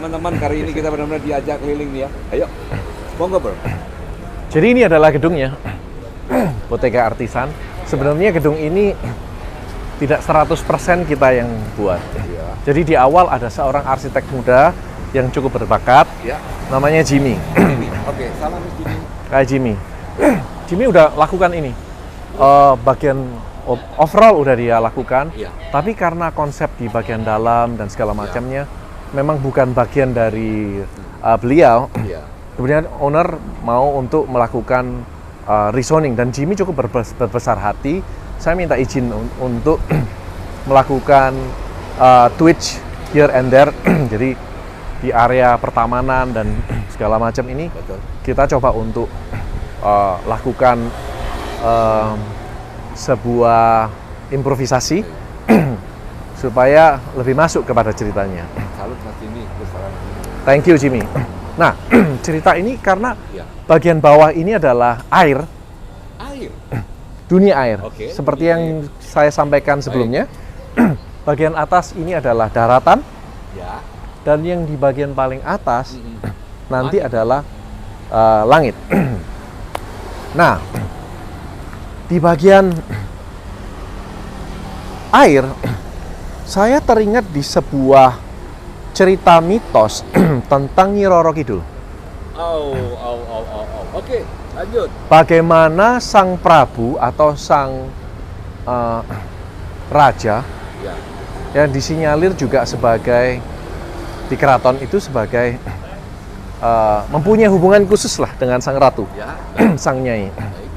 teman-teman, kali ini kita benar-benar diajak keliling nih ya. Ayo, monggo bro. Jadi ini adalah gedungnya, Bottega Artisan. Sebenarnya gedung ini tidak 100% kita yang buat. Iya. Jadi di awal ada seorang arsitek muda yang cukup berbakat, Ya. namanya Jimmy. Oke, salam Mas Jimmy. Kayak Jimmy. Jimmy udah lakukan ini. Bagian overall udah dia lakukan. Iya. Tapi karena konsep di bagian dalam dan segala macamnya memang bukan bagian dari beliau. Iya. Kemudian owner mau untuk melakukan rezoning dan Jimmy cukup berbesar hati. Saya minta izin untuk melakukan twitch here and there. Jadi di area pertamanan dan segala macam ini Betul. kita coba untuk lakukan sebuah improvisasi supaya lebih masuk kepada ceritanya. Salut Mas Jimmy, besaran. Thank you Jimmy. Nah, cerita ini karena Iya. bagian bawah ini adalah air, Air. dunia air. Oke, Seperti dunia yang saya sampaikan sebelumnya, bagian atas ini adalah daratan Ya. dan yang di bagian paling atas nanti Langit. adalah langit. Nah, di bagian air, saya teringat di sebuah cerita mitos tentang Nyi Roro Kidul. Oke, lanjut. Bagaimana sang Prabu atau sang raja Ya. yang disinyalir juga sebagai di keraton itu sebagai mempunyai hubungan khusus lah dengan sang ratu, Ya. sang nyai. Baik.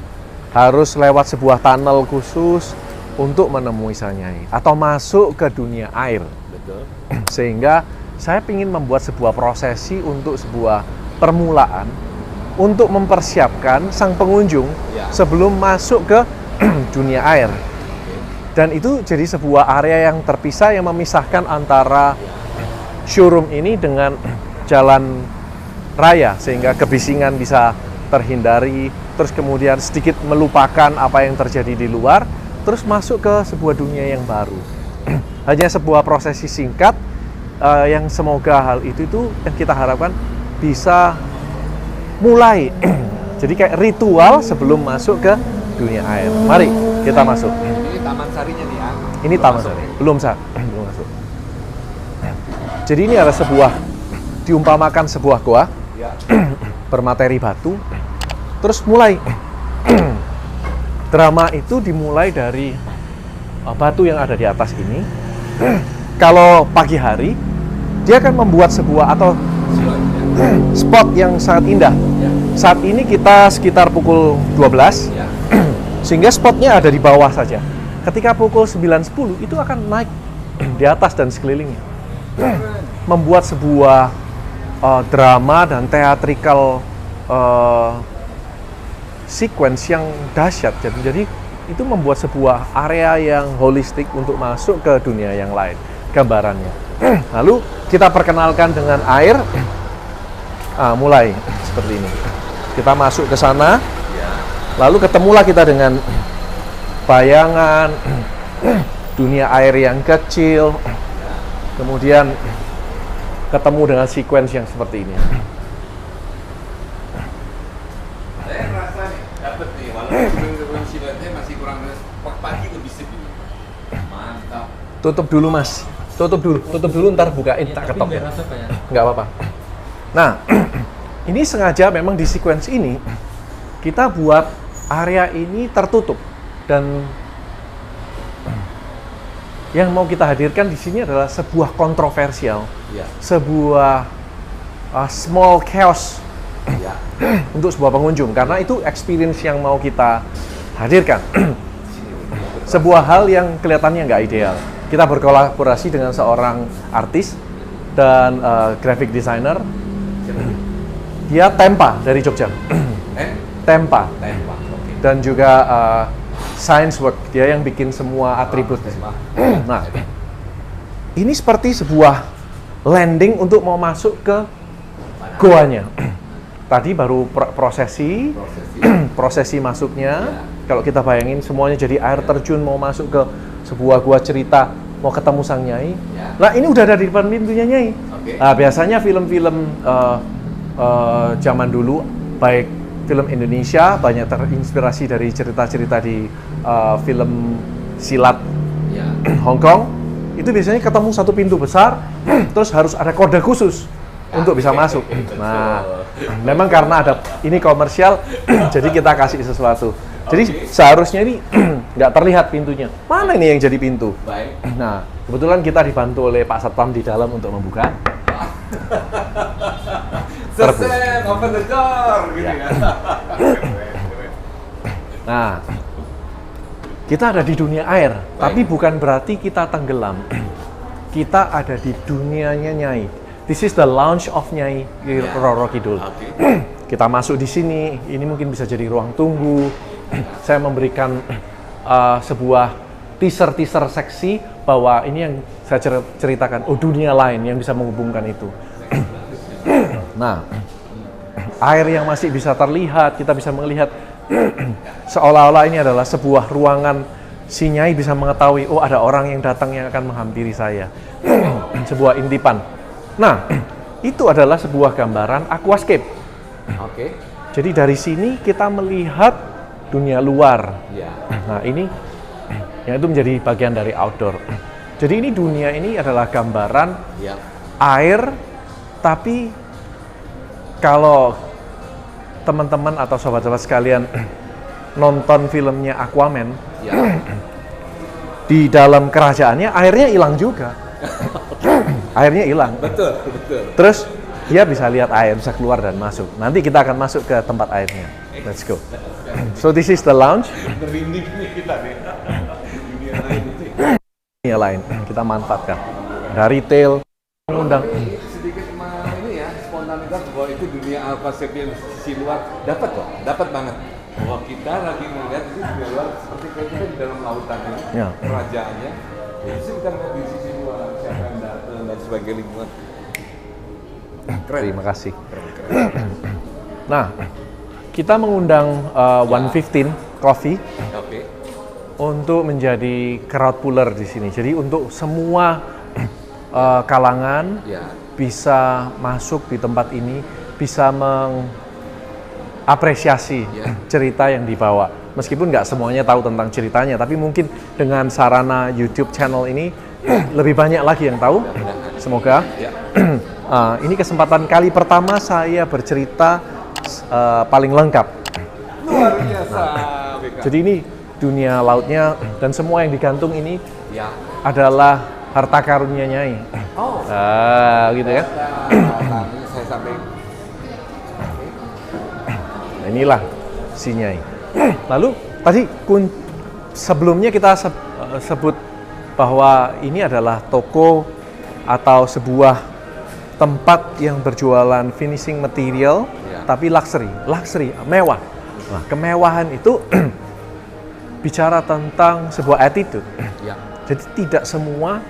Harus lewat sebuah tunnel khusus untuk menemui sang nyai atau masuk ke dunia air. Betul. Sehingga saya ingin membuat sebuah prosesi untuk sebuah permulaan untuk mempersiapkan sang pengunjung Ya. sebelum masuk ke dunia air. Dan itu jadi sebuah area yang terpisah yang memisahkan antara showroom ini dengan jalan raya sehingga kebisingan bisa terhindari, terus kemudian sedikit melupakan apa yang terjadi di luar, terus masuk ke sebuah dunia yang baru. Hanya sebuah prosesi singkat yang semoga hal itu yang kita harapkan bisa mulai. Jadi kayak ritual sebelum masuk ke dunia air. Mari kita masuk. Ini Taman Sarinya nih ya. Ini taman sari. Belum masuk. Jadi ini adalah diumpamakan sebuah goa Ya. bermateri batu. Terus mulai drama itu dimulai dari batu yang ada di atas ini. Kalau pagi hari dia akan membuat sebuah atau spot yang sangat indah. Ya. Saat ini kita sekitar pukul 12 Ya. sehingga spotnya ada di bawah saja. Ketika pukul 9.10 itu akan naik di atas dan sekelilingnya. Membuat sebuah drama dan teatrikal sequence yang dahsyat. Jadi itu membuat sebuah area yang holistik untuk masuk ke dunia yang lain gambarannya. Lalu kita perkenalkan dengan air. Mulai seperti ini. Kita masuk ke sana. Lalu ketemulah kita dengan bayangan dunia air yang kecil. Kemudian ketemu dengan sequence yang seperti ini. Saya merasa nih, dapet nih, walaupun siluetnya masih kurang pagi lebih sip ini. Mantap. Tutup dulu mas, tutup dulu ntar bukain tak ketok ya. Nggak apa-apa. Nah, ini sengaja memang di sequence ini kita buat area ini tertutup dan yang mau kita hadirkan di sini adalah sebuah kontroversial, Ya. sebuah small chaos Ya. untuk sebuah pengunjung karena itu experience yang mau kita hadirkan. Sebuah hal yang kelihatannya nggak ideal. Kita berkolaborasi dengan seorang artis dan graphic designer. Dia Tempa dari Jogja. Tempa. Tembak. Oke. Dan juga science work. Dia yang bikin semua atribut. Nah, ini seperti sebuah landing untuk mau masuk ke goanya. Tadi baru prosesi masuknya. Kalau kita bayangin semuanya jadi air terjun mau masuk ke sebuah gua cerita, mau ketemu sang nyai. Ya. Nah, ini udah ada di depan pintunya nyai. Oke. Oke. Biasanya film-film zaman dulu, baik film Indonesia banyak terinspirasi dari cerita-cerita di film silat Ya. Hong Kong. Itu biasanya ketemu satu pintu besar, terus harus ada kode khusus untuk bisa masuk. Nah, memang karena ada ini komersial, jadi kita kasih sesuatu. Jadi seharusnya ini nggak terlihat pintunya. Mana ini yang jadi pintu? Baik. Nah, kebetulan kita dibantu oleh Pak Satpam di dalam untuk membuka. Selesai, open the door, gitu ya. Nah, kita ada di dunia air, tapi bukan berarti kita tenggelam. Kita ada di dunianya Nyai. This is the lounge of Nyai Roro Kidul. Oke. Kita masuk di sini, ini mungkin bisa jadi ruang tunggu. Saya memberikan sebuah teaser seksi bahwa ini yang saya ceritakan, dunia lain yang bisa menghubungkan itu. Nah, air yang masih bisa terlihat, kita bisa melihat seolah-olah ini adalah sebuah ruangan. Si Nyai bisa mengetahui, ada orang yang datang yang akan menghampiri saya. Sebuah intipan. Nah, itu adalah sebuah gambaran aquascape. Oke. Jadi dari sini kita melihat dunia luar. Ya. Nah, ini yang itu menjadi bagian dari outdoor. Jadi ini dunia ini adalah gambaran Ya. air, tapi kalau teman-teman atau sobat-sobat sekalian nonton filmnya Aquaman, Ya. di dalam kerajaannya airnya hilang juga. Airnya hilang. Betul, betul. Terus dia bisa lihat air, bisa keluar dan masuk. Nanti kita akan masuk ke tempat airnya. Let's go. So this is the lounge. Merinding nih kita nih. Dunia lain itu ya. Dunia lain kita manfaatkan. Ada retail, mengundang. Sedikit ini ya, spontanitas bahwa itu dunia aquascape yang sisi luar dapat kok, dapat banget. Bahwa kita lagi melihat itu dunia luar seperti kayak kita di dalam lautan ini, Ya. kerajaannya. Jadi kita melihat di sisi luar, siapa yang datang dan sebagai lingkungan. Keren. Terima kasih. Keren. Nah, kita mengundang 115 Coffee Oke. untuk menjadi crowd puller di sini. Jadi untuk semua kalangan Ya. bisa masuk di tempat ini, bisa apresiasi Ya. cerita yang dibawa. Meskipun nggak semuanya tahu tentang ceritanya, tapi mungkin dengan sarana YouTube channel ini lebih banyak lagi yang tahu. Semoga. Ya. Ini kesempatan kali pertama saya bercerita paling lengkap. Luar biasa. BK. Jadi ini dunia lautnya dan semua yang digantung ini Ya. adalah harta karunia Nyai. Oh. Gitu ya. Nah, ini saya sampai. Nah, inilah si Nyai. Lalu tadi sebelumnya kita sebut bahwa ini adalah toko atau sebuah tempat yang berjualan finishing material, Ya. tapi luxury, mewah. Nah, kemewahan itu bicara tentang sebuah attitude. Ya. Jadi tidak semua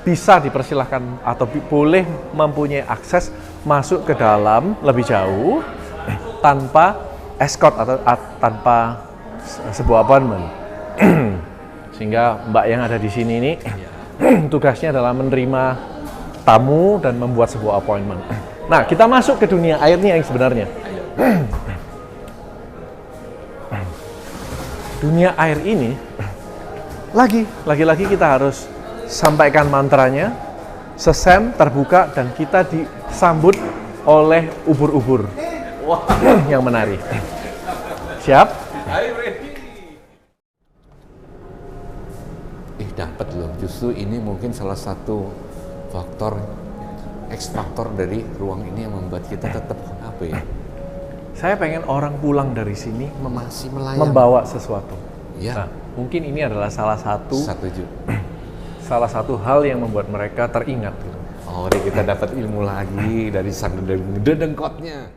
bisa dipersilahkan atau boleh mempunyai akses masuk ke dalam lebih jauh tanpa escort atau tanpa sebuah appointment. Sehingga Mbak yang ada di sini ini tugasnya adalah menerima tamu dan membuat sebuah appointment. Nah, kita masuk ke dunia airnya yang sebenarnya. Dunia air ini lagi-lagi kita harus sampaikan mantranya, sesam terbuka dan kita disambut oleh ubur-ubur yang menari. Siap? I'm ready. Dapat loh. Justru ini mungkin salah satu faktor X faktor dari ruang ini yang membuat kita tetap apa ya? Saya pengen orang pulang dari sini Masih melayang. membawa sesuatu. Ya. Nah, mungkin ini adalah salah Setuju. satu hal yang membuat mereka teringat. Gitu. Oh, kita dapat ilmu lagi dari sang dedengkotnya.